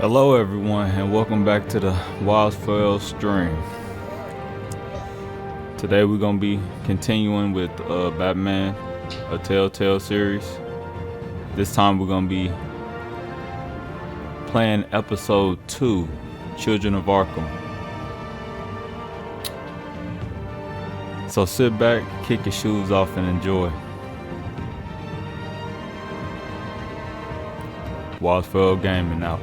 Hello everyone and welcome back to the YS4L stream. Today we're going to be continuing with Batman, a Telltale series. This time we're going to be playing episode 2, Children of Arkham. So sit back, kick your shoes off and enjoy. YS4L Gaming out.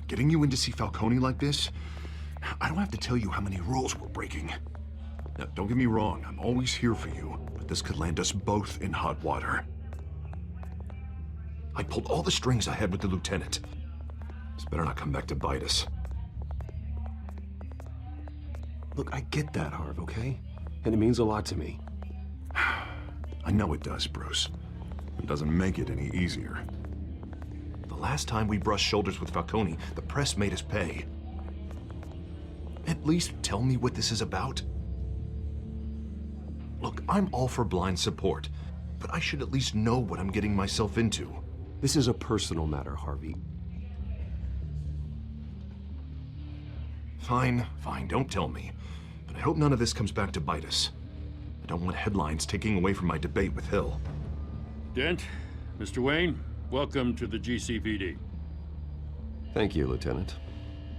Getting you in to see Falcone like this, I don't have to tell you how many rules we're breaking. Now, don't get me wrong, I'm always here for you, but this could land us both in hot water. I pulled all the strings I had with the lieutenant. This better not come back to bite us. Look, I get that, Harv, okay? And it means a lot to me. I know it does, Bruce. It doesn't make it any easier. The last time we brushed shoulders with Falcone, the press made us pay. At least tell me what this is about. Look, I'm all for blind support, but I should at least know what I'm getting myself into. This is a personal matter, Harvey. Fine, don't tell me. But I hope none of this comes back to bite us. I don't want headlines taking away from my debate with Hill. Dent, Mr. Wayne, welcome to the GCPD. Thank you, Lieutenant.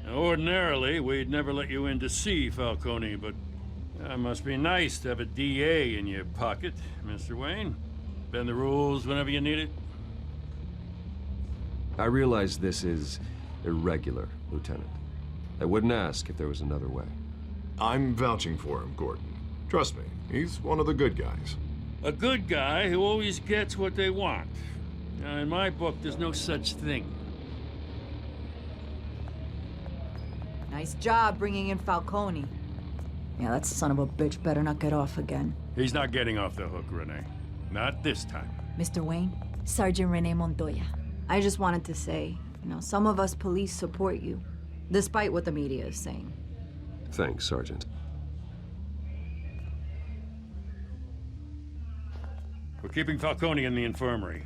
Now, ordinarily, we'd never let you in to see Falcone, but it must be nice to have a DA in your pocket, Mr. Wayne. Bend the rules whenever you need it. I realize this is irregular, Lieutenant. I wouldn't ask if there was another way. I'm vouching for him, Gordon. Trust me, he's one of the good guys. A good guy who always gets what they want. Now, in my book, there's no such thing. Nice job bringing in Falcone. Yeah, that son of a bitch better not get off again. He's not getting off the hook, Renee. Not this time. Mr. Wayne, Sergeant Renee Montoya. I just wanted to say, some of us police support you, despite what the media is saying. Thanks, Sergeant. We're keeping Falcone in the infirmary.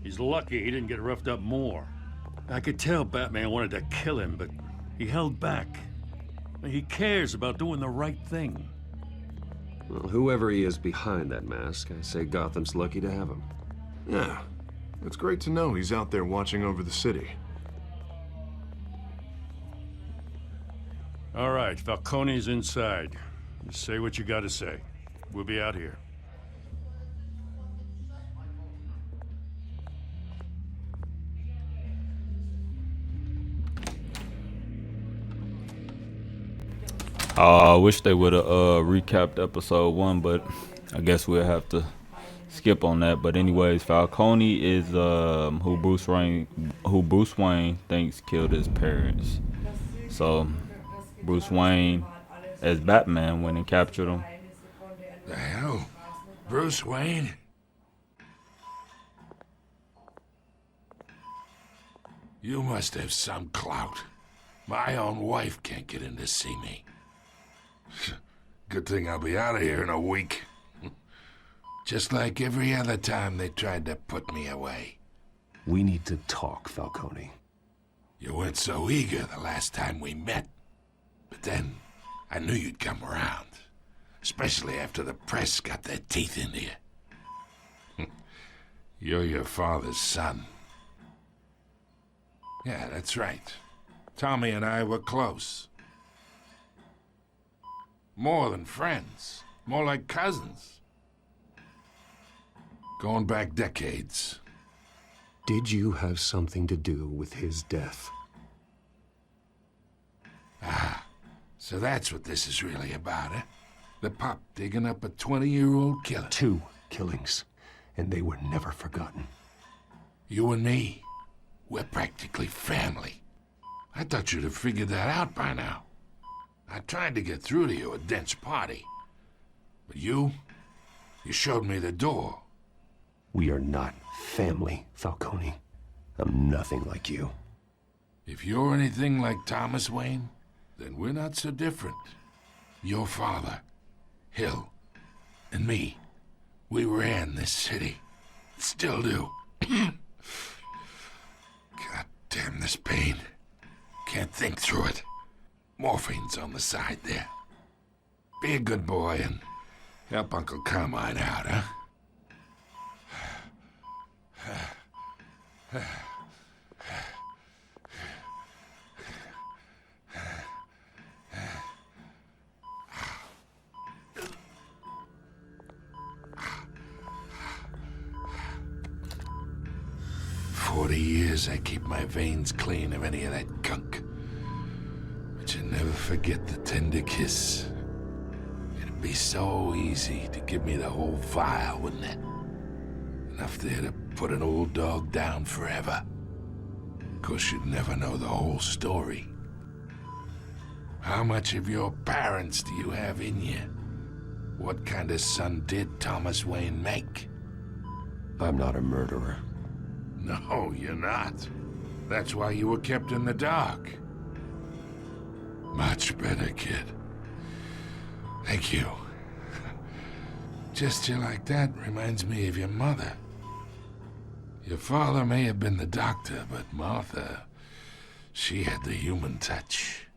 He's lucky he didn't get roughed up more. I could tell Batman wanted to kill him, but he held back. He cares about doing the right thing. Well, whoever he is behind that mask, I say Gotham's lucky to have him. Yeah, it's great to know he's out there watching over the city. All right, Falcone's inside. Just say what you gotta say. We'll be out here. I wish they would have recapped episode 1, but I guess we'll have to skip on that. But anyways, Falcone is who Bruce Wayne thinks killed his parents. So Bruce Wayne, as Batman, went and captured him. The hell? Bruce Wayne? You must have some clout. My own wife can't get in to see me. Good thing I'll be out of here in a week. Just like every other time they tried to put me away. We need to talk, Falcone. You weren't so eager the last time we met. But then, I knew you'd come around. Especially after the press got their teeth into you. You're your father's son. Yeah, that's right. Tommy and I were close. More than friends. More like cousins. Going back decades. Did you have something to do with his death? So that's what this is really about, eh? The pup digging up a 20-year-old killer. 2 killings, and they were never forgotten. You and me, we're practically family. I thought you'd have figured that out by now. I tried to get through to you at Dent's party. But you showed me the door. We are not family, Falcone. I'm nothing like you. If you're anything like Thomas Wayne, then we're not so different. Your father, Hill, and me, we ran this city. Still do. God damn this pain. Can't think through it. Morphine's on the side there. Be a good boy and help Uncle Carmine out, huh? 40 years I keep my veins clean of any of that gunk. But you never forget the tender kiss. It'd be so easy to give me the whole file, wouldn't it? Enough there to put an old dog down forever. Of course, you'd never know the whole story. How much of your parents do you have in you? What kind of son did Thomas Wayne make? I'm not a murderer. No, you're not. That's why you were kept in the dark. Much better, kid. Thank you. Gesture like that reminds me of your mother. Your father may have been the doctor, but Martha, she had the human touch.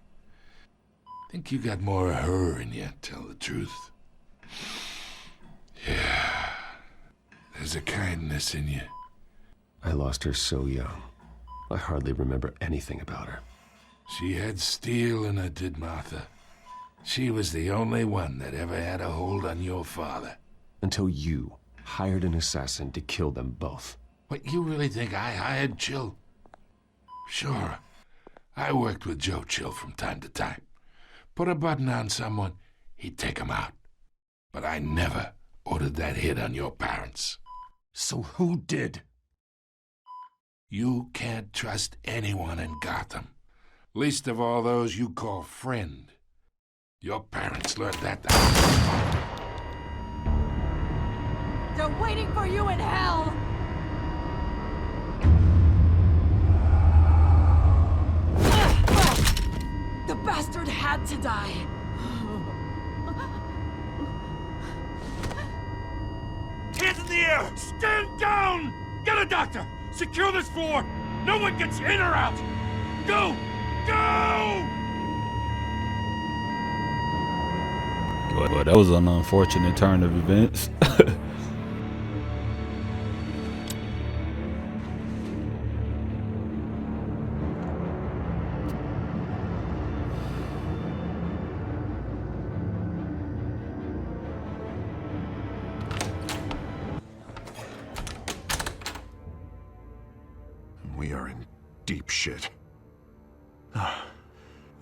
Think you got more of her in you, tell the truth. Yeah. There's a kindness in you. I lost her so young. I hardly remember anything about her. She had steel in her, did Martha. She was the only one that ever had a hold on your father. Until you hired an assassin to kill them both. What, you really think I hired Chill? Sure. I worked with Joe Chill from time to time. Put a button on someone, he'd take him out. But I never ordered that hit on your parents. So who did? You can't trust anyone in Gotham. Least of all those you call friend. Your parents learned that. They're waiting for you in hell! The bastard had to die. Hands in the air! Stand down! Get a doctor! Secure this floor! No one gets in or out! Go! Go! Well, that was an unfortunate turn of events. We are in deep shit.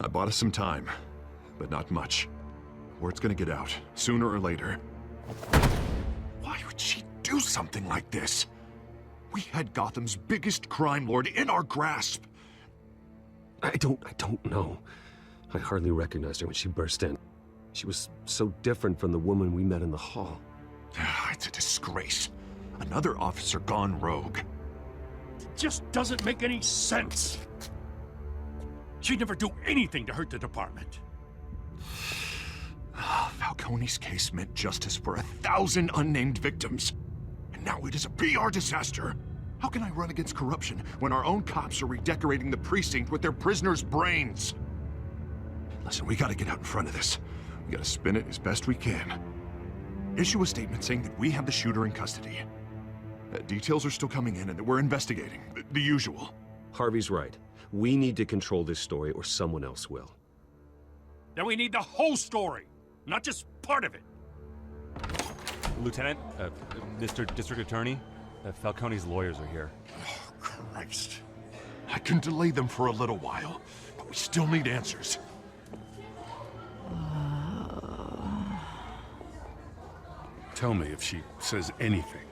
I bought us some time, but not much. Word's gonna get out, sooner or later. Why would she do something like this? We had Gotham's biggest crime lord in our grasp. I don't know. I hardly recognized her when she burst in. She was so different from the woman we met in the hall. It's a disgrace. Another officer gone rogue. Just doesn't make any sense. She'd never do anything to hurt the department. Falcone's case meant justice for 1,000 unnamed victims. And now it is a PR disaster. How can I run against corruption when our own cops are redecorating the precinct with their prisoners' brains? Listen, we gotta get out in front of this. We gotta spin it as best we can. Issue a statement saying that we have the shooter in custody. Details are still coming in and that we're investigating. The usual. Harvey's right. We need to control this story or someone else will. Then we need the whole story, not just part of it. Lieutenant, Mr. District Attorney, Falcone's lawyers are here. Oh, Christ. I can delay them for a little while, but we still need answers. Tell me if she says anything.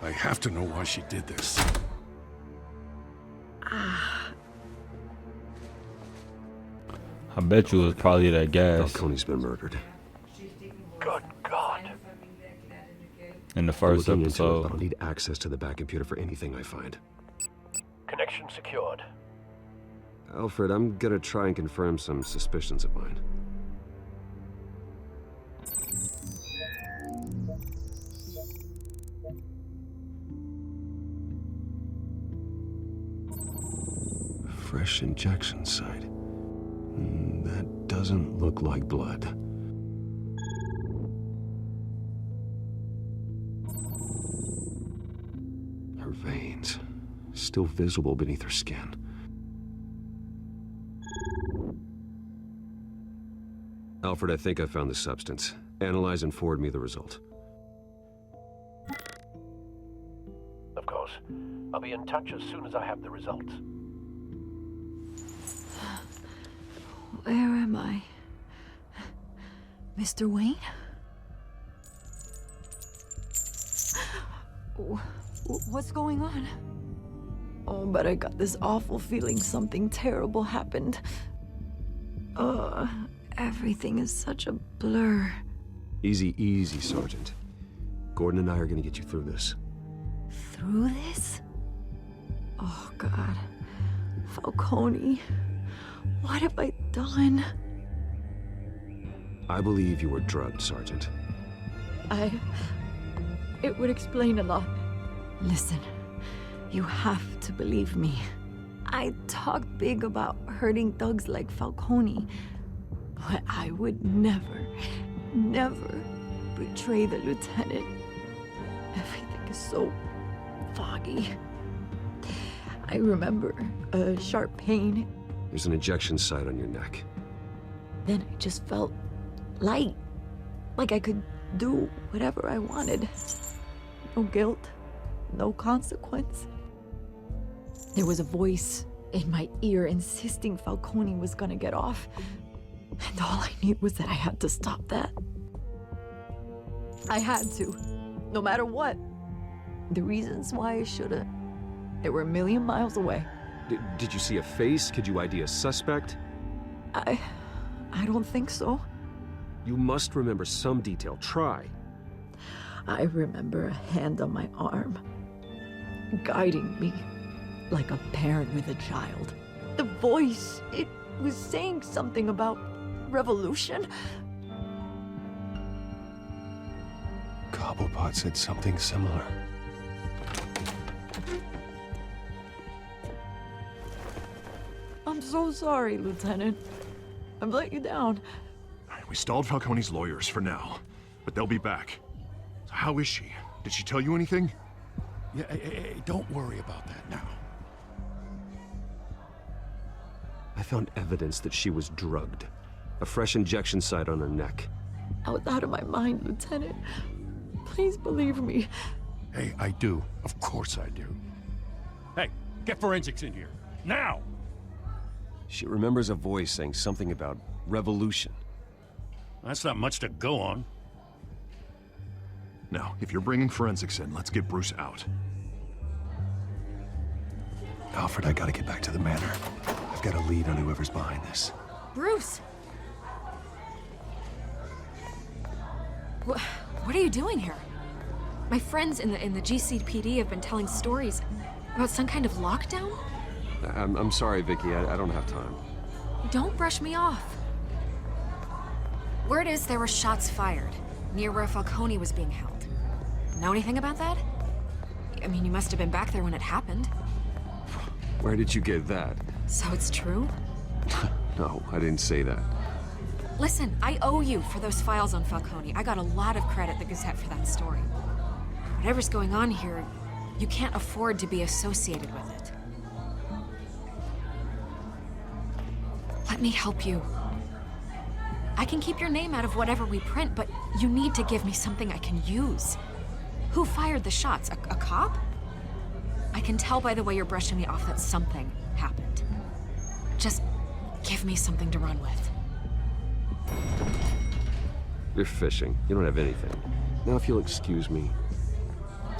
I have to know why she did this. I bet you it was probably that gas Falcone's been murdered. Good God. in the first Looking into it, episode. but I'll need access to the back computer for anything I find. Connection secured. Alfred, I'm gonna try and confirm some suspicions of mine. Fresh injection site. That doesn't look like blood. Her veins, still visible beneath her skin. Alfred, I think I found the substance. Analyze and forward me the result. Of course. I'll be in touch as soon as I have the results. Where am I? Mr. Wayne? What's going on? Oh, but I got this awful feeling something terrible happened. Everything is such a blur. Easy, easy, Sergeant. Gordon and I are gonna get you through this. Through this? Oh, God. Falcone. What have I done? I believe you were drugged, Sergeant. It would explain a lot. Listen, you have to believe me. I talked big about hurting thugs like Falcone, but I would never, never betray the lieutenant. Everything is so foggy. I remember a sharp pain. There's an injection site on your neck. Then I just felt light, like I could do whatever I wanted. No guilt, no consequence. There was a voice in my ear insisting Falcone was gonna get off. And all I knew was that I had to stop that. I had to, no matter what. The reasons why I should've, they were a million miles away. Did you see a face? Could you ID a suspect? I don't think so. You must remember some detail. Try. I remember a hand on my arm, guiding me like a parent with a child. The voice, it was saying something about revolution. Cobblepot said something similar. I'm so sorry, Lieutenant. I've let you down. We stalled Falcone's lawyers for now, but they'll be back. So how is she? Did she tell you anything? Yeah, hey, don't worry about that now. I found evidence that she was drugged. A fresh injection site on her neck. I was out of my mind, Lieutenant. Please believe me. Hey, I do. Of course I do. Hey, get forensics in here. Now! She remembers a voice saying something about revolution. That's not much to go on. Now, if you're bringing forensics in, let's get Bruce out. Alfred, I gotta get back to the manor. I've got a lead on whoever's behind this. Bruce! What are you doing here? My friends in the GCPD have been telling stories about some kind of lockdown? I'm sorry, Vicky. I don't have time. Don't brush me off. Word is there were shots fired near where Falcone was being held. Know anything about that? I mean, you must have been back there when it happened. Where did you get that? So it's true? No, I didn't say that. Listen, I owe you for those files on Falcone. I got a lot of credit at the Gazette for that story. Whatever's going on here, you can't afford to be associated with it. Let me help you. I can keep your name out of whatever we print, but you need to give me something I can use. Who fired the shots? A cop? I can tell by the way you're brushing me off that something happened. Just give me something to run with. You're fishing. You don't have anything. Now if you'll excuse me.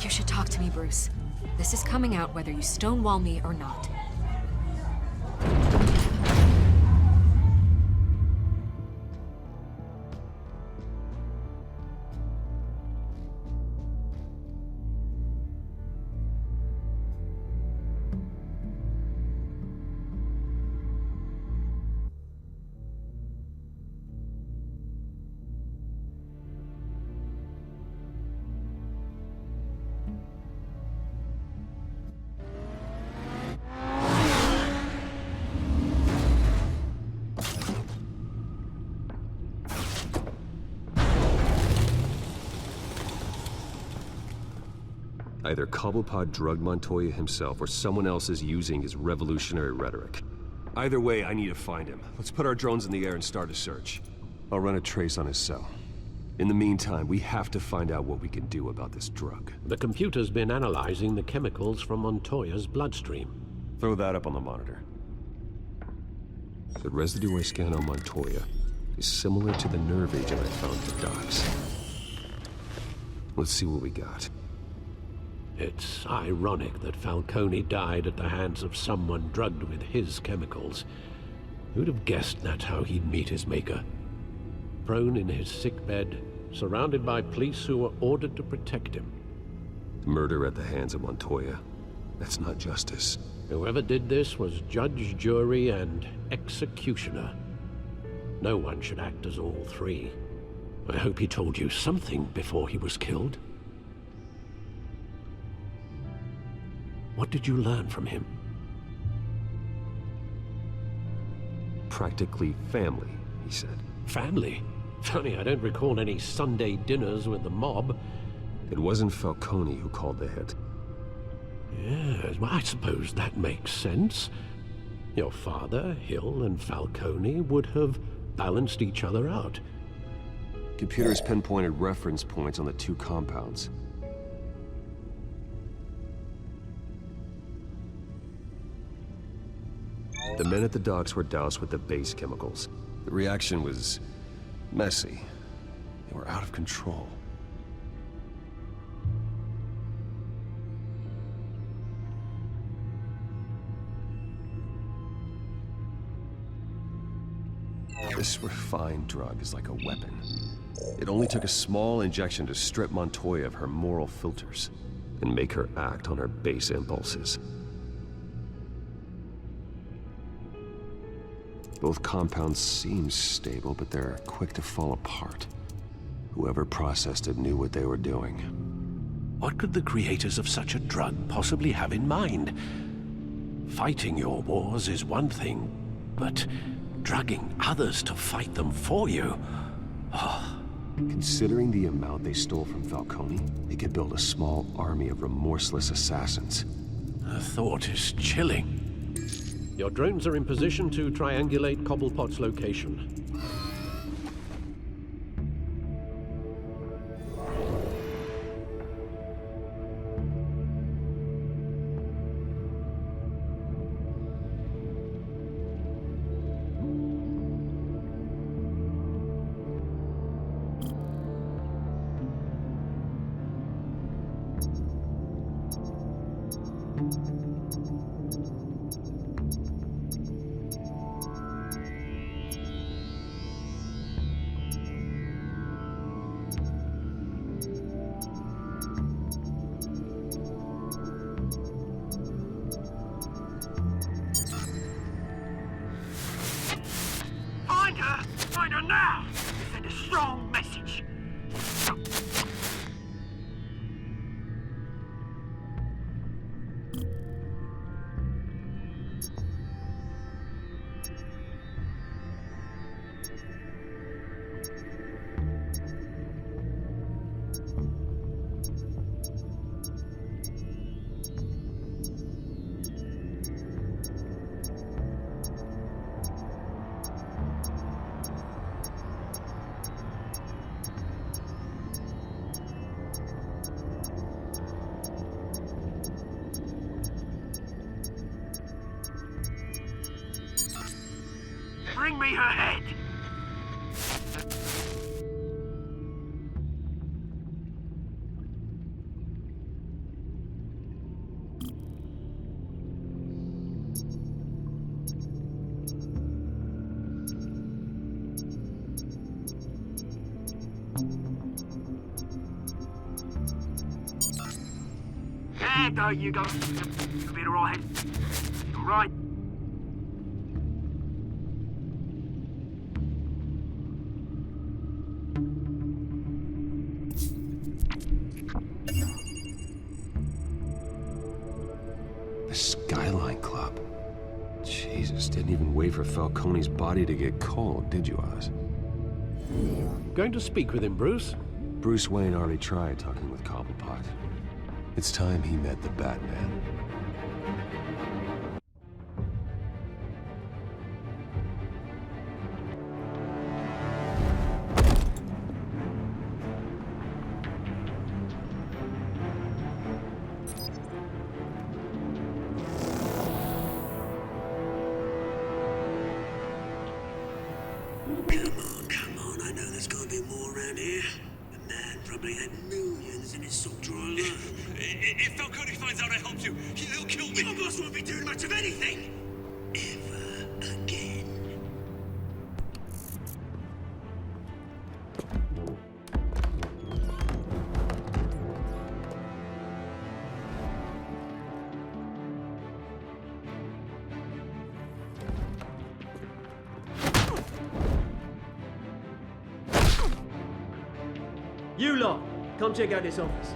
You should talk to me, Bruce. This is coming out whether you stonewall me or not. Either Cobblepot drugged Montoya himself, or someone else is using his revolutionary rhetoric. Either way, I need to find him. Let's put our drones in the air and start a search. I'll run a trace on his cell. In the meantime, we have to find out what we can do about this drug. The computer's been analyzing the chemicals from Montoya's bloodstream. Throw that up on the monitor. The residue I scan on Montoya is similar to the nerve agent I found at the docks. Let's see what we got. It's ironic that Falcone died at the hands of someone drugged with his chemicals. Who'd have guessed that's how he'd meet his maker? Prone in his sickbed, surrounded by police who were ordered to protect him. Murder at the hands of Montoya. That's not justice. Whoever did this was judge, jury, and executioner. No one should act as all three. I hope he told you something before he was killed. What did you learn from him? Practically family, he said. Family? Funny, I don't recall any Sunday dinners with the mob. It wasn't Falcone who called the hit. Yes, well, I suppose that makes sense. Your father, Hill, and Falcone would have balanced each other out. Computers pinpointed reference points on the two compounds. The men at the docks were doused with the base chemicals. The reaction was messy. They were out of control. This refined drug is like a weapon. It only took a small injection to strip Montoya of her moral filters and make her act on her base impulses. Both compounds seem stable, but they're quick to fall apart. Whoever processed it knew what they were doing. What could the creators of such a drug possibly have in mind? Fighting your wars is one thing, but drugging others to fight them for you? Oh. Considering the amount they stole from Falcone, they could build a small army of remorseless assassins. The thought is chilling. Your drones are in position to triangulate Cobblepot's location. Find her now! Send a strong message! Bring me her head! Yeah, there you go. You'll be alright. Alright. The Skyline Club. Jesus, didn't even wait for Falcone's body to get cold, did you, Oz? Going to speak with him, Bruce? Bruce Wayne already tried talking with Cobblepot. It's time he met the Batman. Come on, I know there's gonna be more around here. The man probably had millions in his soul drawer alone. If Falcone finds out I helped you, he'll kill me. Your boss won't be doing much of anything. Ever again. You lot, come check out this office.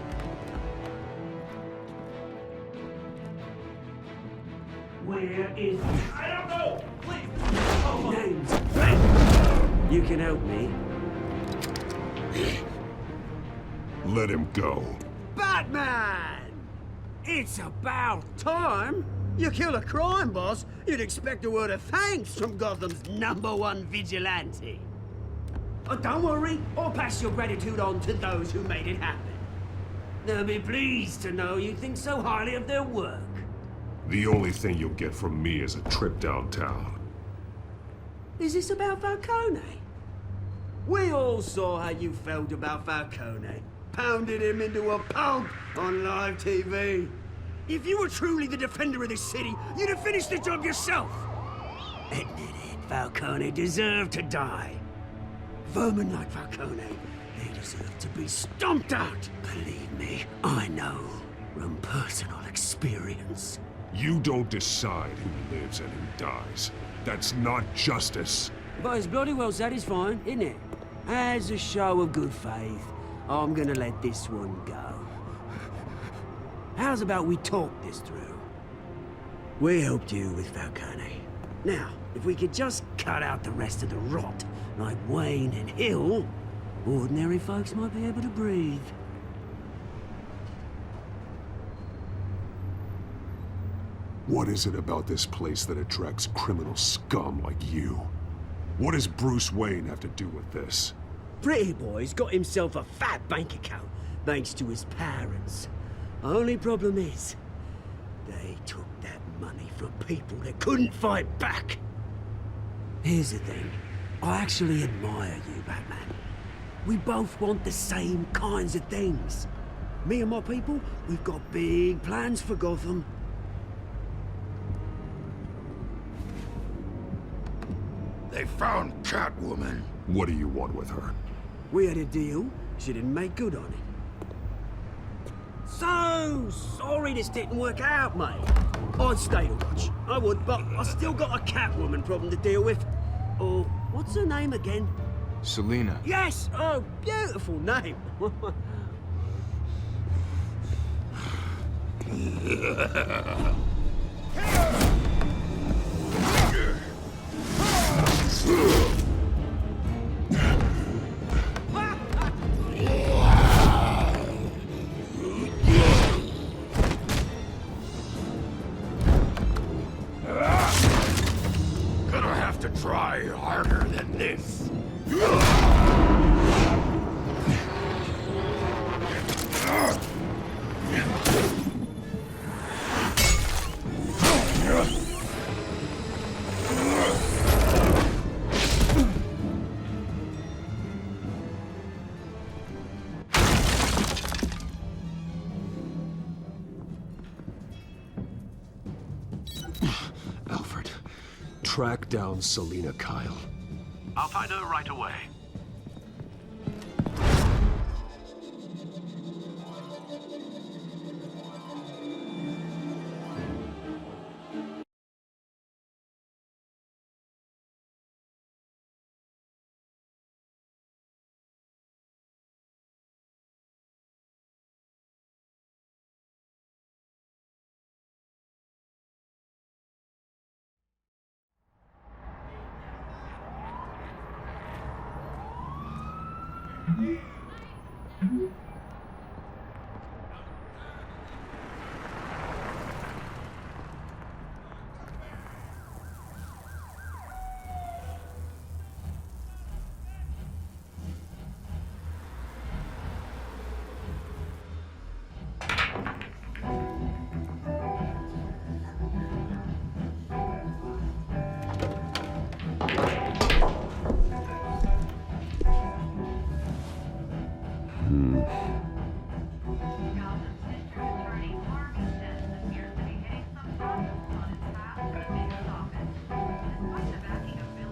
Where is he? I don't know! Please! Oh, name's Ben! You can help me. Let him go. Batman! It's about time! You kill a crime boss, you'd expect a word of thanks from Gotham's #1 vigilante. Oh, don't worry, I'll pass your gratitude on to those who made it happen. They'll be pleased to know you think so highly of their work. The only thing you'll get from me is a trip downtown. Is this about Falcone? We all saw how you felt about Falcone. Pounded him into a pulp on live TV. If you were truly the defender of this city, you'd have finished the job yourself. Admit it, Falcone deserved to die. Vermin like Falcone, they deserve to be stomped out. Believe me, I know from personal experience. You don't decide who lives and who dies. That's not justice. But it's bloody well satisfying, isn't it? As a show of good faith, I'm gonna let this one go. How's about we talk this through? We helped you with Falcone. Now, if we could just cut out the rest of the rot, like Wayne and Hill, ordinary folks might be able to breathe. What is it about this place that attracts criminal scum like you? What does Bruce Wayne have to do with this? Pretty Boy's got himself a fat bank account, thanks to his parents. Only problem is, they took that money from people that couldn't fight back. Here's the thing. I actually admire you, Batman. We both want the same kinds of things. Me and my people, we've got big plans for Gotham. They found Catwoman. What do you want with her? We had a deal. She didn't make good on it. So sorry this didn't work out, mate. I'd stay to watch. I would, but I still got a Catwoman problem to deal with. Oh, what's her name again? Selina. Yes! Oh, beautiful name. Gonna have to try harder than this. Alfred, track down Selina Kyle. I'll find her right away.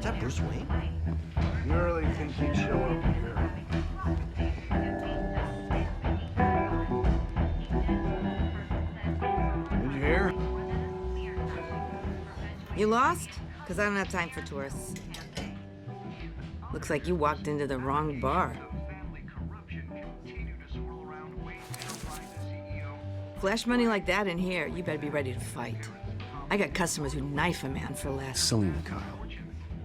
Is that Bruce Wayne? You really think he'd show up here? Did you hear? You lost? Because I don't have time for tourists. Looks like you walked into the wrong bar. Flash money like that in here, you better be ready to fight. I got customers who knife a man for less. Selina Kyle.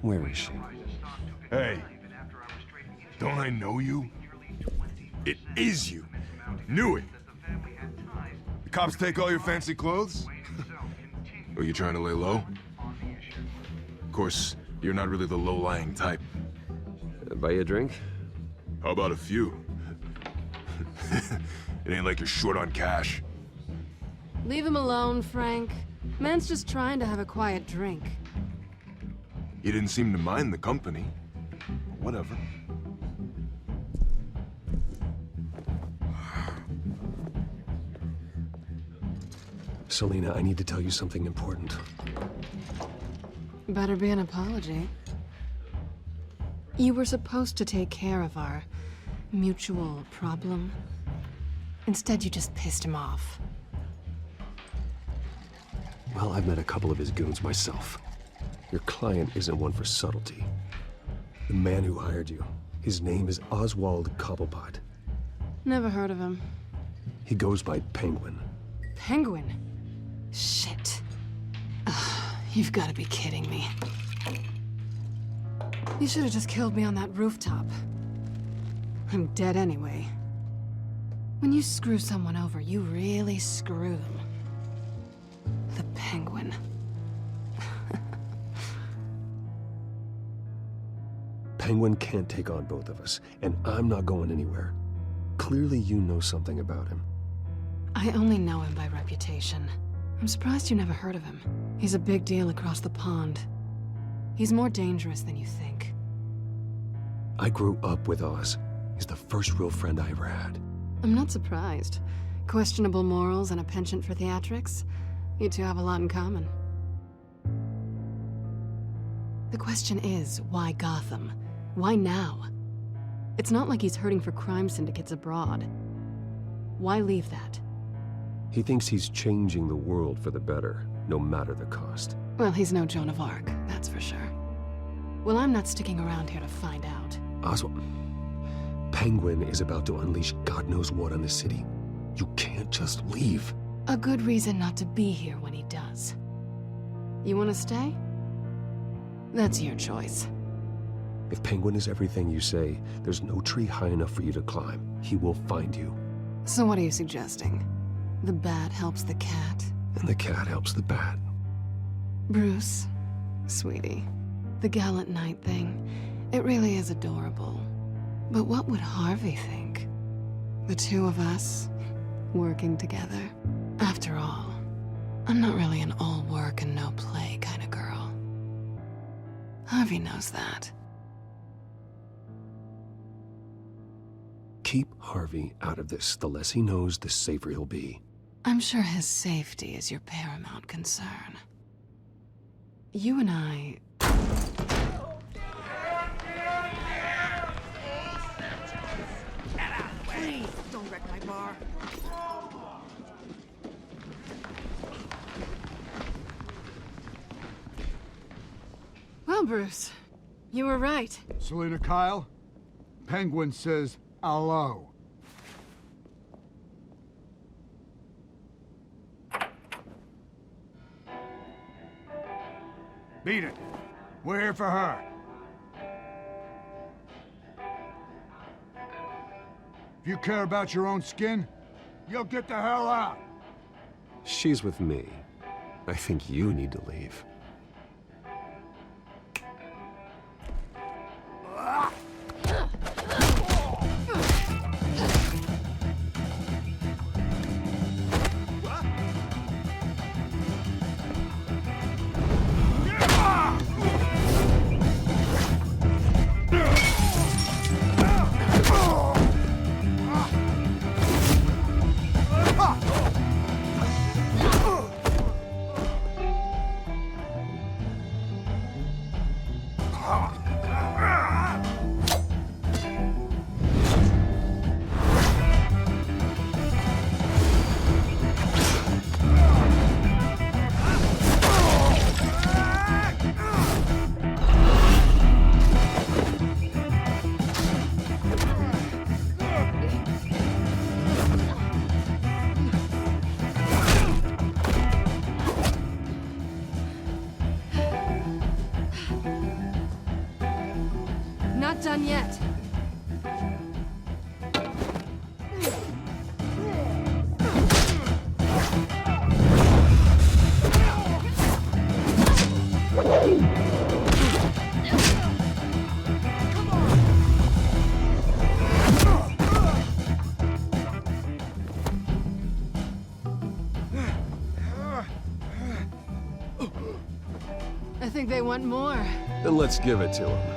Where is she? Hey, don't I know you? It is you. Knew it. The cops take all your fancy clothes? Are you trying to lay low? Of course, you're not really the low-lying type. Buy you a drink? How about a few? It ain't like you're short on cash. Leave him alone, Frank. Man's just trying to have a quiet drink. You didn't seem to mind the company. But whatever. Selina, I need to tell you something important. Better be an apology. You were supposed to take care of our mutual problem. Instead, you just pissed him off. Well, I've met a couple of his goons myself. Your client isn't one for subtlety. The man who hired you, his name is Oswald Cobblepot. Never heard of him. He goes by Penguin. Penguin? Shit. Ugh, you've got to be kidding me. You should have just killed me on that rooftop. I'm dead anyway. When you screw someone over, you really screw them. The Penguin. Penguin can't take on both of us, and I'm not going anywhere. Clearly you know something about him. I only know him by reputation. I'm surprised you never heard of him. He's a big deal across the pond. He's more dangerous than you think. I grew up with Oz. He's the first real friend I ever had. I'm not surprised. Questionable morals and a penchant for theatrics. You two have a lot in common. The question is, why Gotham? Why now? It's not like he's hurting for crime syndicates abroad. Why leave that? He thinks he's changing the world for the better, no matter the cost. Well, he's no Joan of Arc, that's for sure. Well, I'm not sticking around here to find out. Oswald, Penguin is about to unleash God knows what on the city. You can't just leave. A good reason not to be here when he does. You want to stay? That's your choice. If Penguin is everything you say, there's no tree high enough for you to climb. He will find you. So what are you suggesting? The bat helps the cat? And the cat helps the bat. Bruce, sweetie, the gallant knight thing, it really is adorable. But what would Harvey think? The two of us, working together? After all, I'm not really an all work and no play kind of girl. Harvey knows that. Keep Harvey out of this. The less he knows, the safer he'll be. I'm sure his safety is your paramount concern. You and I... Please, don't wreck my bar. Well, Bruce, you were right. Selina Kyle, Penguin says hello. Beat it. We're here for her. you care about your own skin, you'll get the hell out. She's with me. I think you need to leave. Not done yet. I think they want more. Then let's give it to him.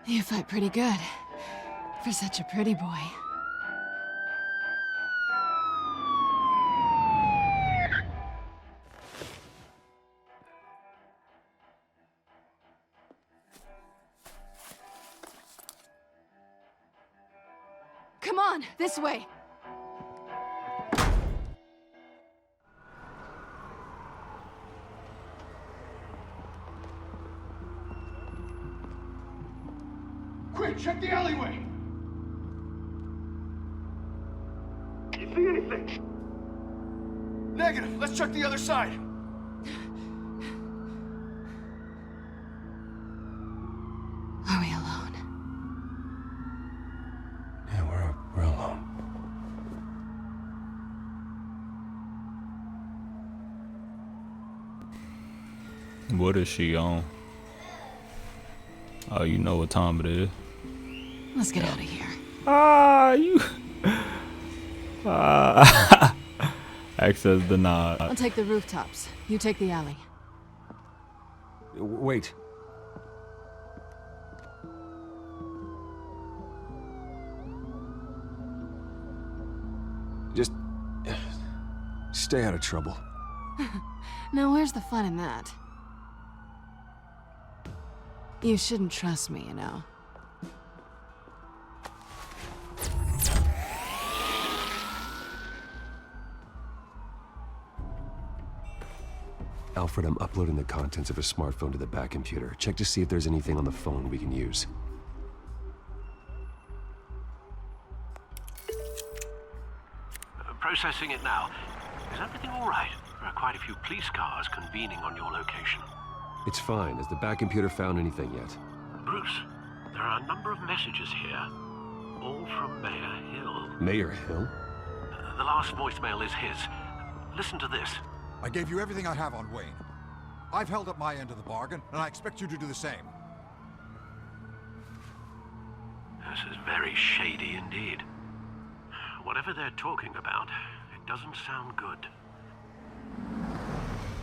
You fight pretty good. For such a pretty boy. Come on, this way. Quick, check the alleyway! You see anything? Negative. Let's check the other side. Are we alone? Yeah, we're alone. What is she on? Oh, you know what time it is. Let's get out of here. You. Access denied. I'll take the rooftops. You take the alley. Wait. Just stay out of trouble. Now, where's the fun in that? You shouldn't trust me, you know. Alfred, I'm uploading the contents of a smartphone to the back computer. Check to see if there's anything on the phone we can use. Processing it now. Is everything all right? There are quite a few police cars convening on your location. It's fine. Has the back computer found anything yet? Bruce, there are a number of messages here, all from Mayor Hill. Mayor Hill? The last voicemail is his. Listen to this. I gave you everything I have on Wayne. I've held up my end of the bargain, and I expect you to do the same. This is very shady indeed. Whatever they're talking about, it doesn't sound good.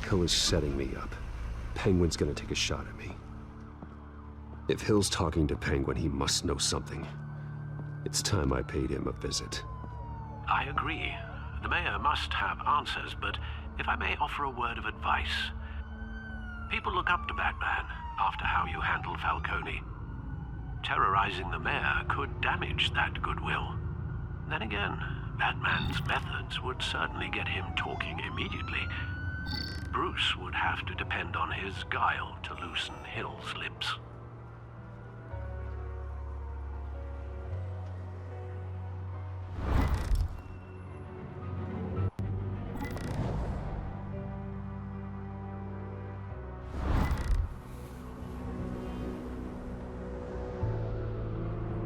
Hill is setting me up. Penguin's gonna take a shot at me. If Hill's talking to Penguin, he must know something. It's time I paid him a visit. I agree. The mayor must have answers, but if I may offer a word of advice. People look up to Batman after how you handled Falcone. Terrorizing the mayor could damage that goodwill. Then again, Batman's methods would certainly get him talking immediately. Bruce would have to depend on his guile to loosen Hill's lips.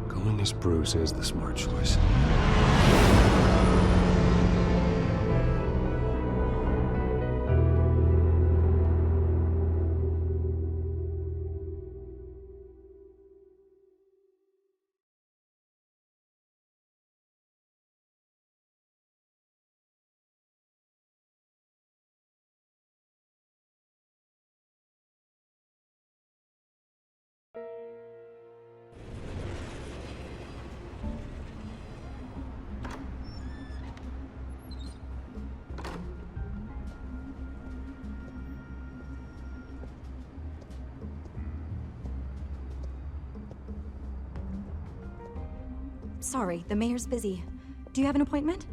Going as Bruce is the smart choice. Sorry, the mayor's busy. Do you have an appointment?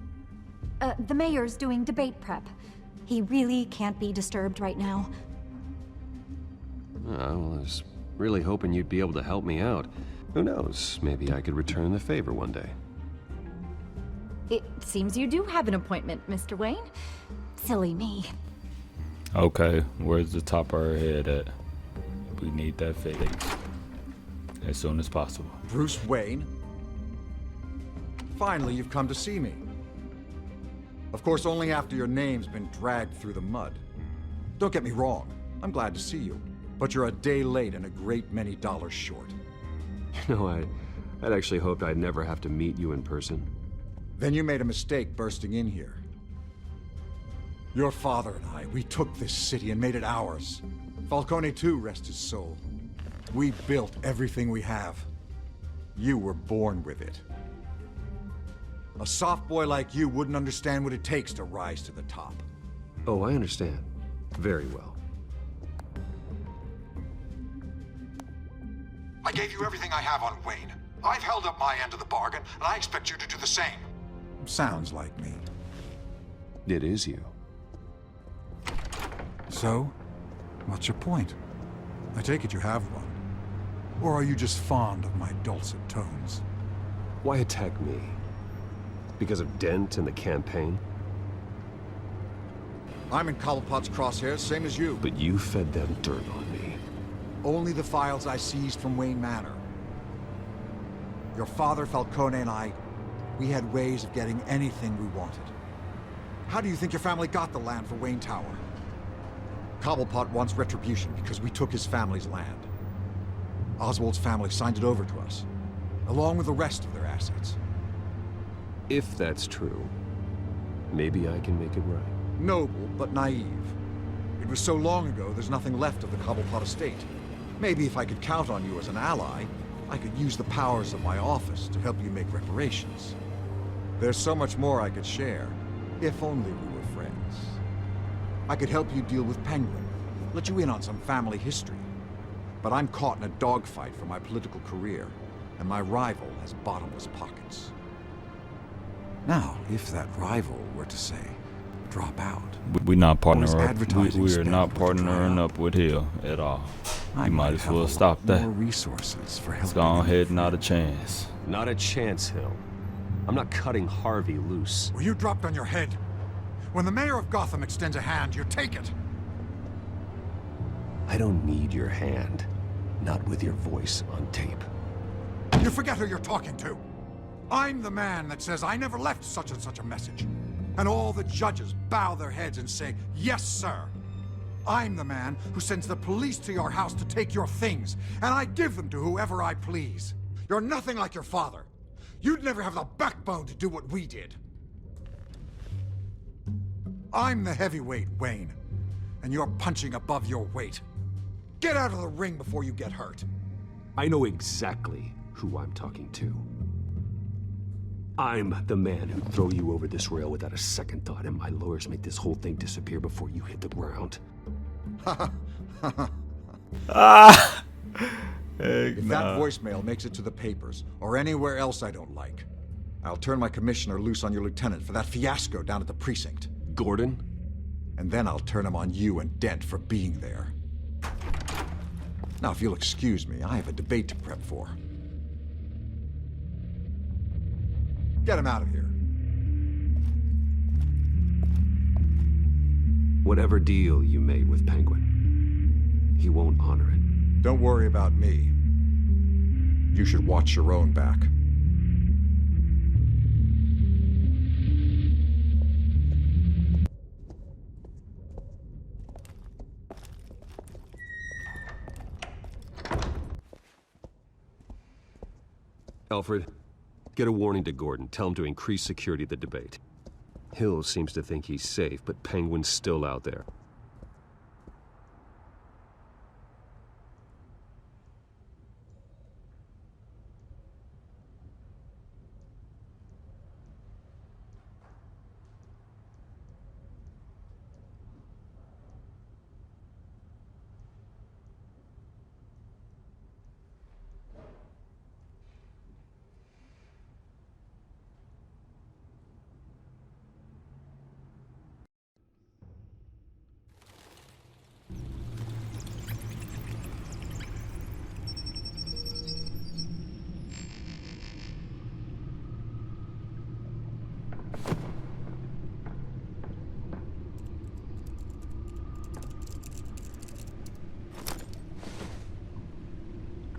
The mayor's doing debate prep. He really can't be disturbed right now. Oh, well, I was really hoping you'd be able to help me out. Who knows, maybe I could return the favor one day. It seems you do have an appointment, Mr. Wayne. Silly me. Okay, where's the top of her head at? We need that fixed as soon as possible. Bruce Wayne? Finally, you've come to see me. Of course, only after your name's been dragged through the mud. Don't get me wrong, I'm glad to see you. But you're a day late and a great many dollars short. You know, I'd actually hoped I'd never have to meet you in person. Then you made a mistake bursting in here. Your father and I, we took this city and made it ours. Falcone too, rest his soul. We built everything we have. You were born with it. A soft boy like you wouldn't understand what it takes to rise to the top. Oh, I understand. Very well. I gave you everything I have on Wayne. I've held up my end of the bargain, and I expect you to do the same. Sounds like me. It is you. So, what's your point? I take it you have one. Or are you just fond of my dulcet tones? Why attack me? Because of Dent and the campaign? I'm in Cobblepot's crosshairs, same as you. But you fed them dirt on me. Only the files I seized from Wayne Manor. Your father, Falcone, and I, we had ways of getting anything we wanted. How do you think your family got the land for Wayne Tower? Cobblepot wants retribution because we took his family's land. Oswald's family signed it over to us, along with the rest of their assets. If that's true, maybe I can make it right. Noble, but naive. It was so long ago, there's nothing left of the Cobblepot estate. Maybe if I could count on you as an ally, I could use the powers of my office to help you make reparations. There's so much more I could share, if only we were friends. I could help you deal with Penguin, let you in on some family history. But I'm caught in a dogfight for my political career, and my rival has bottomless pockets. Now, if that rival were to say, drop out. We're not partnering up. We are not partnering up with Hill at all. You might as well stop that. More resources for Let's go ahead, not a chance. Not a chance, Hill. I'm not cutting Harvey loose. Were you dropped on your head? When the mayor of Gotham extends a hand, you take it. I don't need your hand. Not with your voice on tape. You forget who you're talking to. I'm the man that says I never left such and such a message. And all the judges bow their heads and say, yes, sir. I'm the man who sends the police to your house to take your things, and I give them to whoever I please. You're nothing like your father. You'd never have the backbone to do what we did. I'm the heavyweight, Wayne, and you're punching above your weight. Get out of the ring before you get hurt. I know exactly who I'm talking to. I'm the man who'd throw you over this rail without a second thought, and my lawyers make this whole thing disappear before you hit the ground. If that voicemail makes it to the papers, or anywhere else I don't like, I'll turn my commissioner loose on your lieutenant for that fiasco down at the precinct. Gordon? And then I'll turn him on you and Dent for being there. Now, if you'll excuse me, I have a debate to prep for. Get him out of here. Whatever deal you made with Penguin, he won't honor it. Don't worry about me. You should watch your own back. Alfred, get a warning to Gordon. Tell him to increase security at the debate. Hills seems to think he's safe, but Penguin's still out there.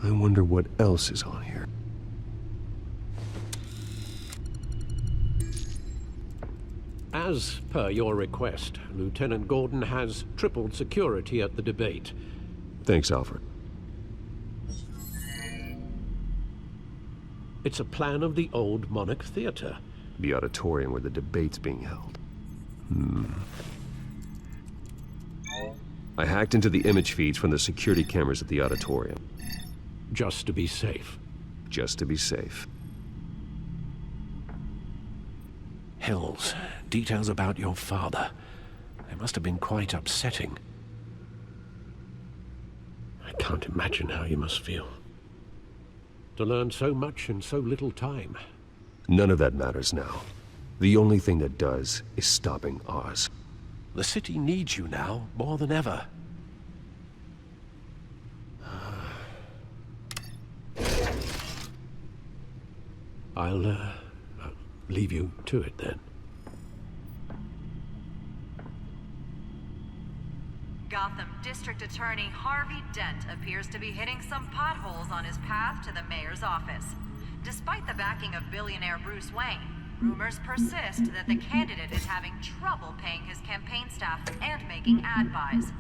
I wonder what else is on here. As per your request, Lieutenant Gordon has tripled security at the debate. Thanks, Alfred. It's a plan of the old Monarch Theater. The auditorium where the debate's being held. I hacked into the image feeds from the security cameras at the auditorium. Just to be safe. Just to be safe. Hills, details about your father. They must have been quite upsetting. I can't imagine how you must feel. To learn so much in so little time. None of that matters now. The only thing that does is stopping Oz. The city needs you now, more than ever. I'll leave you to it then. Gotham District Attorney Harvey Dent appears to be hitting some potholes on his path to the mayor's office. Despite the backing of billionaire Bruce Wayne, rumors persist that the candidate is having trouble paying his campaign staff and making ad buys.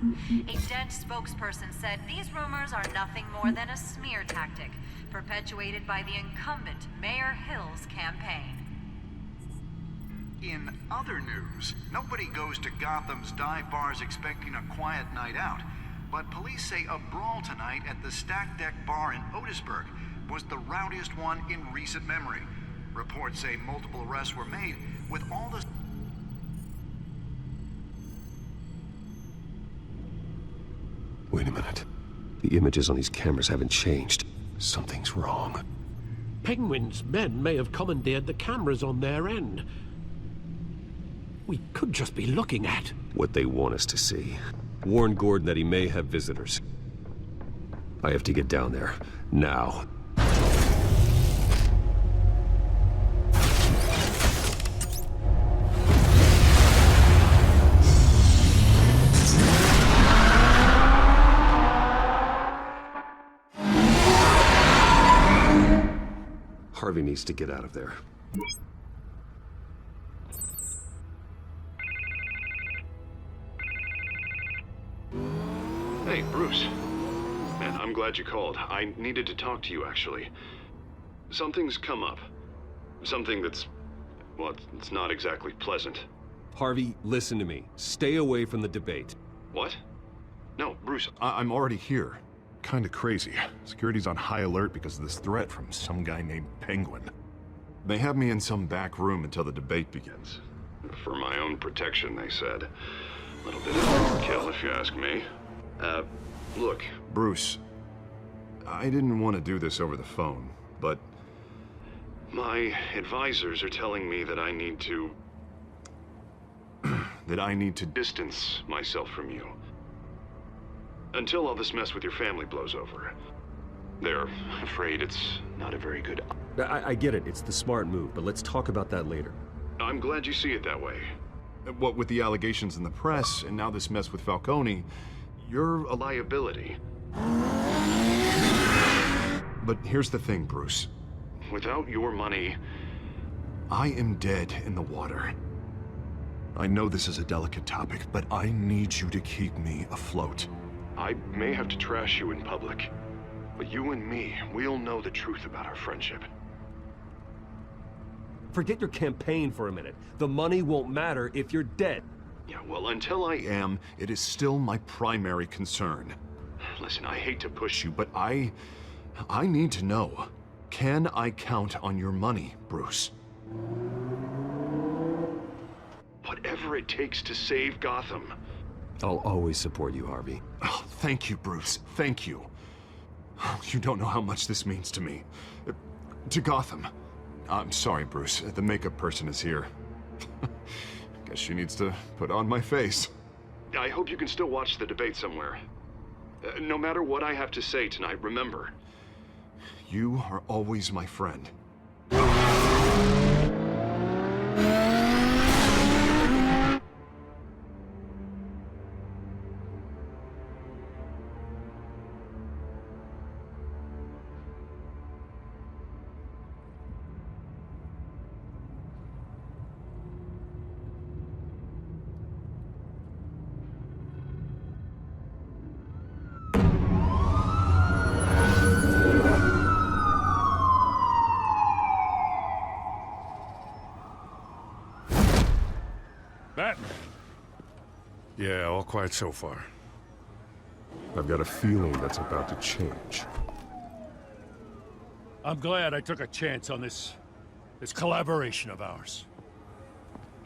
A Dent spokesperson said these rumors are nothing more than a smear tactic, perpetuated by the incumbent Mayor Hill's campaign. In other news, nobody goes to Gotham's dive bars expecting a quiet night out, but police say a brawl tonight at the Stack Deck Bar in Otisburg was the rowdiest one in recent memory. Reports say multiple arrests were made, with all the... Wait a minute. The images on these cameras haven't changed. Something's wrong. Penguin's men may have commandeered the cameras on their end. We could just be looking at what they want us to see. Warn Gordon that he may have visitors. I have to get down there. Now. Harvey needs to get out of there. Hey, Bruce. Man, I'm glad you called. I needed to talk to you, actually. Something's come up. Something that's... well, it's not exactly pleasant. Harvey, listen to me. Stay away from the debate. What? No, Bruce, I'm already here. Kinda crazy. Security's on high alert because of this threat from some guy named Penguin. They have me in some back room until the debate begins. For my own protection, they said. A little bit of overkill, if you ask me. Look. Bruce, I didn't want to do this over the phone, but... My advisors are telling me that I need to... that I need to distance myself from you. Until all this mess with your family blows over. They're afraid it's not a very good... I get it, it's the smart move, but let's talk about that later. I'm glad you see it that way. What with the allegations in the press, and now this mess with Falcone, you're a liability. But here's the thing, Bruce. Without your money... I am dead in the water. I know this is a delicate topic, but I need you to keep me afloat. I may have to trash you in public, but you and me, we'll know the truth about our friendship. Forget your campaign for a minute. The money won't matter if you're dead. Yeah, well, until I am, it is still my primary concern. Listen, I hate to push you, but I need to know. Can I count on your money, Bruce? Whatever it takes to save Gotham. I'll always support you, Harvey. Oh, thank you, Bruce. Thank you. You don't know how much this means to me. To Gotham. I'm sorry, Bruce. The makeup person is here. Guess she needs to put on my face. I hope you can still watch the debate somewhere. No matter what I have to say tonight, remember. You are always my friend. Batman. Yeah, all quiet so far. I've got a feeling that's about to change. I'm glad I took a chance on this collaboration of ours.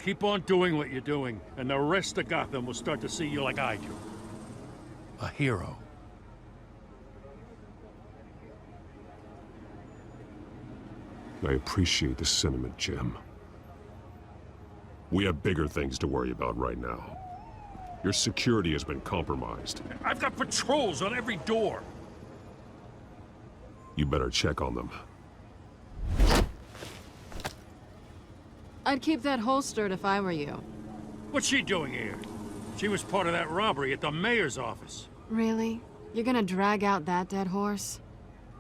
Keep on doing what you're doing, and the rest of Gotham will start to see you like I do. A hero. I appreciate the sentiment, Jim. We have bigger things to worry about right now. Your security has been compromised. I've got patrols on every door. You better check on them. I'd keep that holstered if I were you. What's she doing here? She was part of that robbery at the mayor's office. Really? You're gonna drag out that dead horse?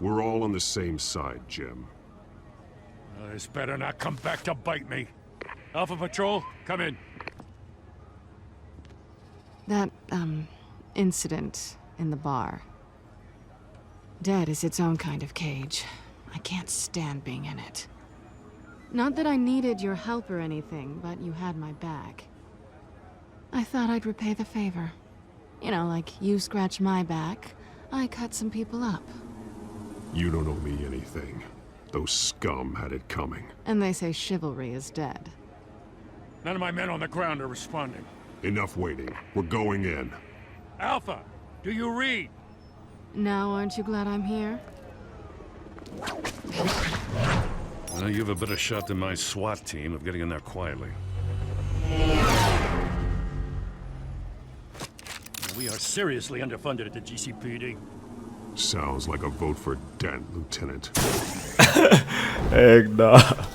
We're all on the same side, Jim. This better not come back to bite me. Alpha Patrol, come in. That, incident in the bar. Dead is its own kind of cage. I can't stand being in it. Not that I needed your help or anything, but you had my back. I thought I'd repay the favor. You know, like you scratch my back, I cut some people up. You don't owe me anything. Those scum had it coming. And they say chivalry is dead. None of my men on the ground are responding. Enough waiting. We're going in. Alpha, do you read? Now, aren't you glad I'm here? Well, you have a better shot than my SWAT team of getting in there quietly. We are seriously underfunded at the GCPD. Sounds like a vote for Dent, Lieutenant. Heck nah.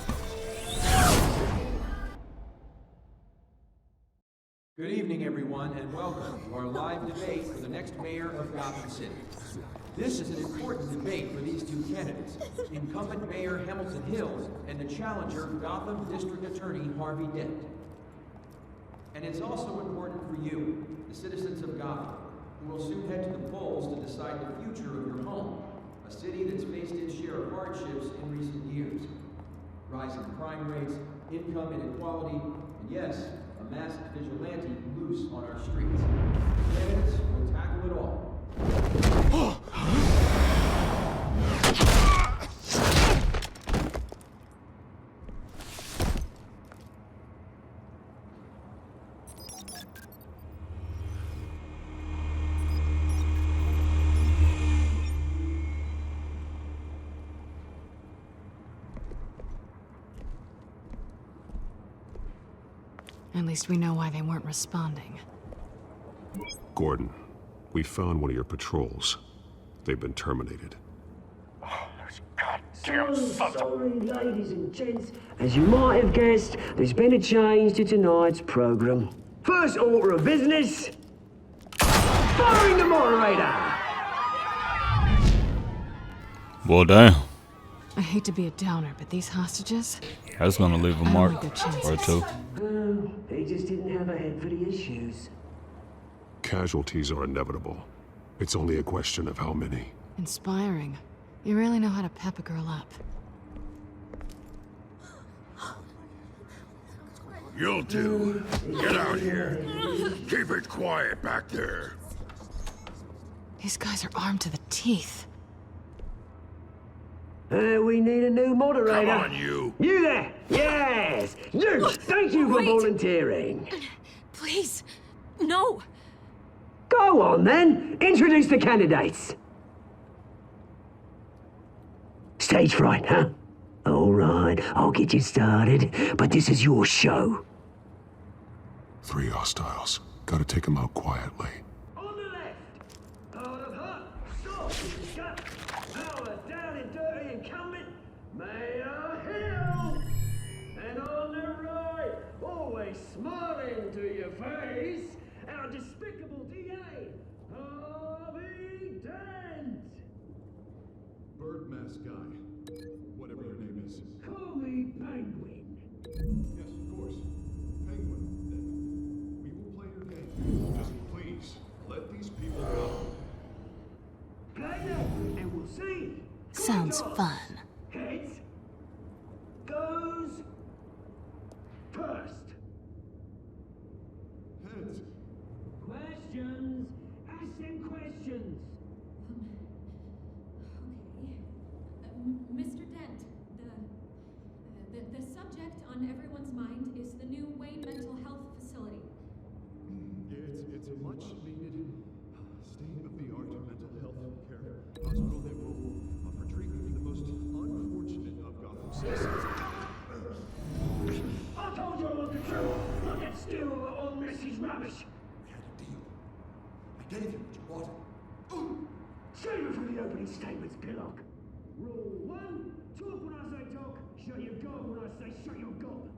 Good evening, everyone, and welcome to our live debate for the next mayor of Gotham City. This is an important debate for these two candidates, incumbent Mayor Hamilton Hills and the challenger, Gotham District Attorney Harvey Dent. And it's also important for you, the citizens of Gotham, who will soon head to the polls to decide the future of your home, a city that's faced its share of hardships in recent years. Rising crime rates, income inequality, and yes, a masked vigilante loose on our streets. Candidates will tackle it all. At least we know why they weren't responding. Gordon, we found one of your patrols. They've been terminated. Sorry, ladies and gents. As you might have guessed, there's been a change to tonight's program. First order of business, firing the moderator! Well, damn. I hate to be a downer, but these hostages... That's gonna leave a I don't mark like their chances. or two. Oh, he just didn't have a head for the issues. Casualties are inevitable. It's only a question of how many. Inspiring. You really know how to pep a girl up. You'll do. Get out here. Keep it quiet back there. These guys are armed to the teeth. We need a new moderator. Come on, you. You there! Yes! You! Thank you for volunteering. Please, no. Go on, then. Introduce the candidates. Stage fright, huh? All right, I'll get you started, but this is your show. 3 hostiles. Gotta take them out quietly. On the left, out of hot, soft, gut, power down and dirty incumbent, Mayor Hill. And on the right, always smiling to your face, our despicable DA, Harvey Dent. Bird mask guy. Whatever your name is. Call me Penguin. Yes, of course. Penguin, then. We will play your game. Just please, let these people go. Play it, and we'll see. Sounds fun. Heads goes first. Heads. Questions. Ask them questions. Mr. Dent, the subject on everyone's mind is the new Wayne Mental Health Facility. It's a much needed state-of-the-art mental health care hospital that will offer treatment for the most unfortunate of Gotham citizens. I told you I want the truth. Not that stew of old Messy's rubbish. We had a deal. I gave you what you wanted. Save it for the opening statements, Pillock. Rule 1, talk when I say talk, shut your gob when I say shut your gob.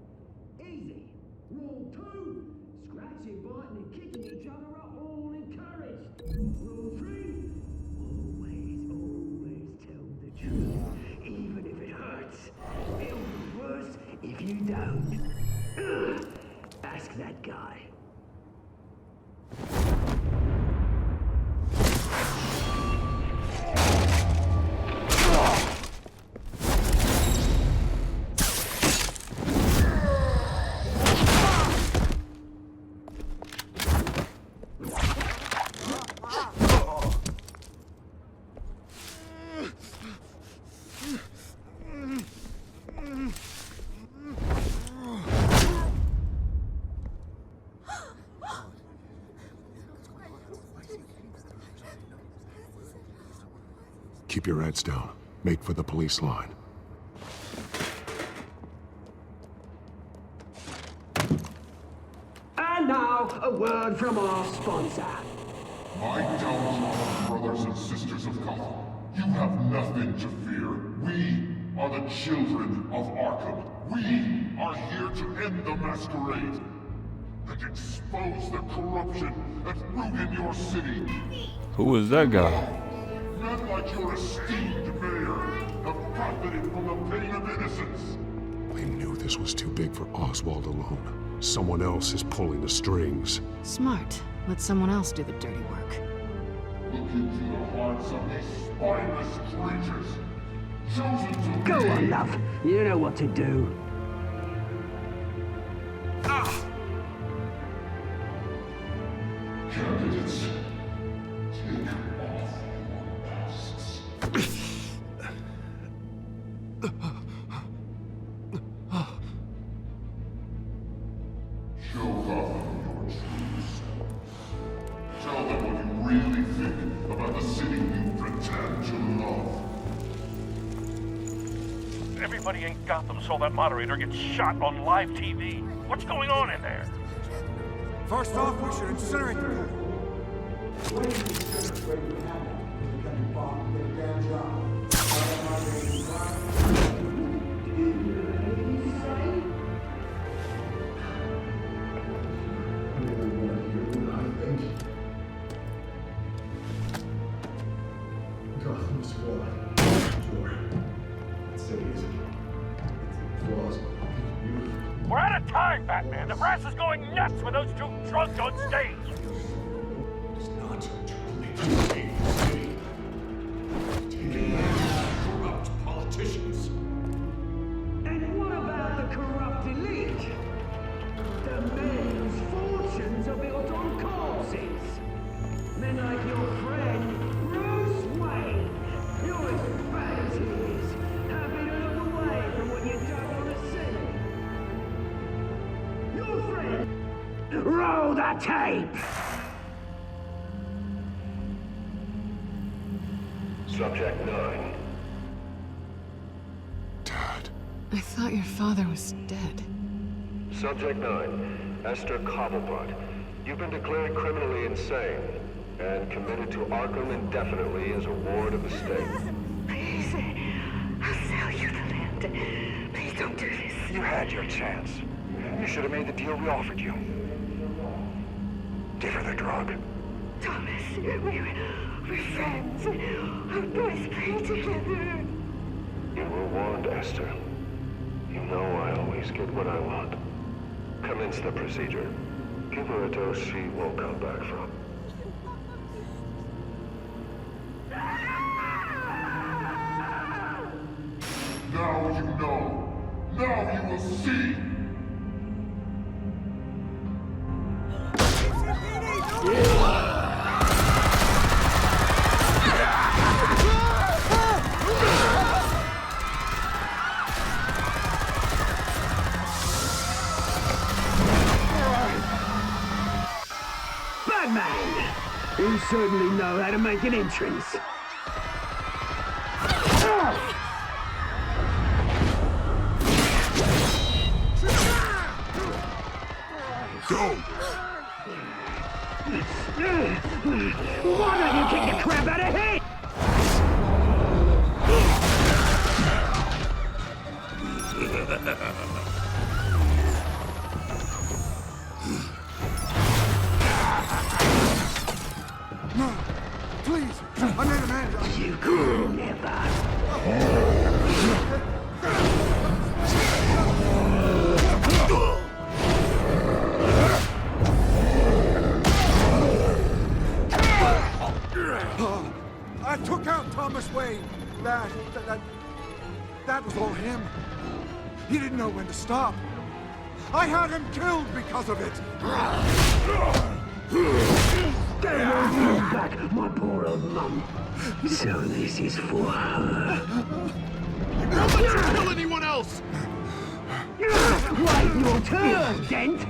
Easy. Rule 2, scratching, biting and kicking each other are all encouraged. Rule 3, always tell the truth, even if it hurts. It'll be worse if you don't. Ask that guy. Keep your heads down. Make for the police line. And now, a word from our sponsor. My downtrodden brothers and sisters of Gotham, you have nothing to fear. We are the children of Arkham. We are here to end the masquerade and expose the corruption that ruined your city. Who is that guy? Men like your esteemed mayor have profited from the pain of innocence. They knew this was too big for Oswald alone. Someone else is pulling the strings. Smart. Let someone else do the dirty work. Look into the hearts of these spineless creatures. Chosen to Go be... on, love. You know what to do. Candidates, take off your masks. Show Gotham your true really think about the city you pretend to love? Everybody in Gotham saw that moderator get shot on live TV. What's going on in there? First off, we should incinerate the Gotham's fallen. Sure. That city is flaws. We're out of time, Batman. The press is going nuts with those two drunks on stage. It's not to take the city. Taking out corrupt politicians. And what about the corrupt elite? The men whose fortunes are built on corpses. Men like your friend, Bruce Wayne. You're as bad as he is. Happy to look away from what you don't want to see. Your friend. Roll the tape! Subject 9. I thought your father was dead. Subject 9, Esther Cobblepot. You've been declared criminally insane and committed to Arkham indefinitely as a ward of the state. Please, I'll sell you the land. Please don't do this. You had your chance. You should have made the deal we offered you. Give her the drug. Thomas, we're friends. Our boys play together. You were warned, Esther. You know I always get what I want. Commence the procedure. Give her a dose she won't come back from. Now you know. Now you will see. Batman! You certainly know how to make an entrance. Go! Why don't you kick the crap out of him? No, please, I made a man. You could never. I took out Thomas Wayne. That was all him. He didn't know when to stop. I had him killed because of it. They won't bring back my poor old mum. So this is for her. Don't let you kill anyone else! Wait your turn, Dent!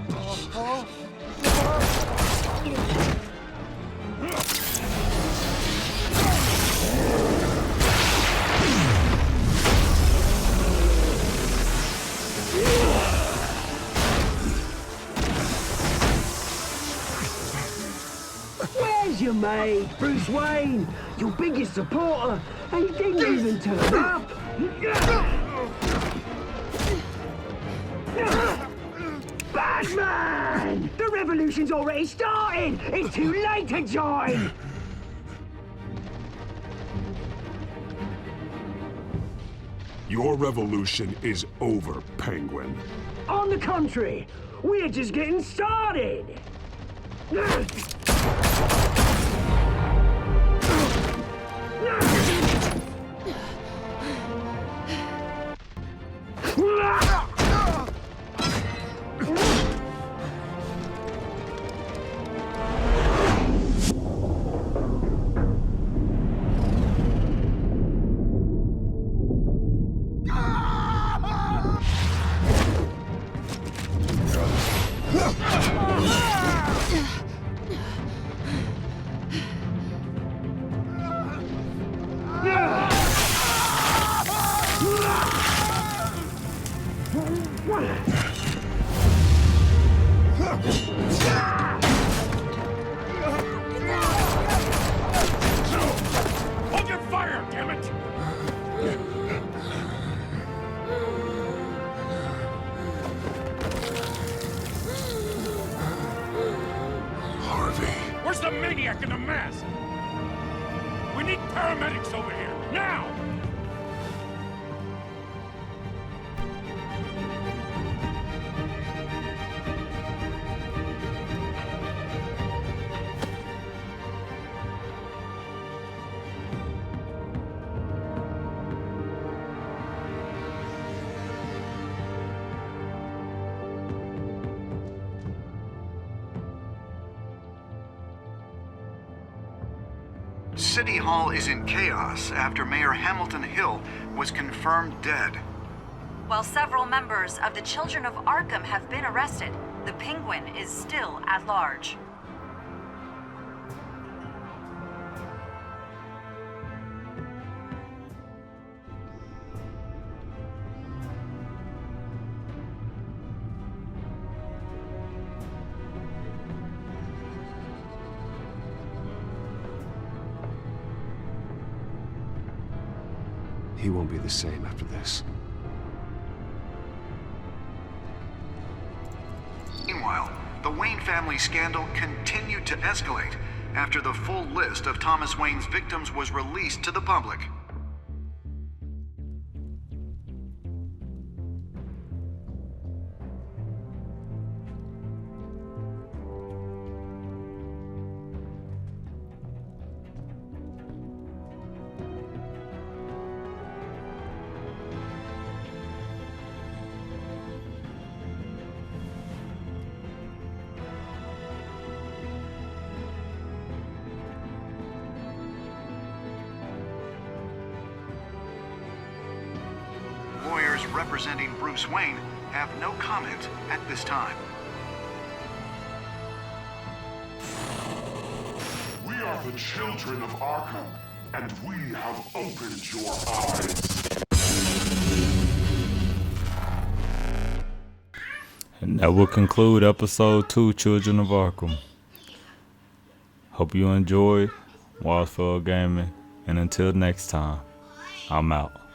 Where's your mate, Bruce Wayne? Your biggest supporter, and he didn't even turn up. Batman! The revolution's already started! It's too late to join! Your revolution is over, Penguin. On the contrary, we're just getting started! Where's the maniac in the mask? We need paramedics over here, now! City Hall is in chaos after Mayor Hamilton Hill was confirmed dead. While several members of the Children of Arkham have been arrested, the Penguin is still at large. He won't be the same after this. Meanwhile, the Wayne family scandal continued to escalate after the full list of Thomas Wayne's victims was released to the public. Lawyers representing Bruce Wayne have no comment at this time. We are the children of Arkham, and we have opened your eyes. And that will conclude episode 2, Children of Arkham. Hope you enjoyed YS4L Gaming, and until next time, I'm out.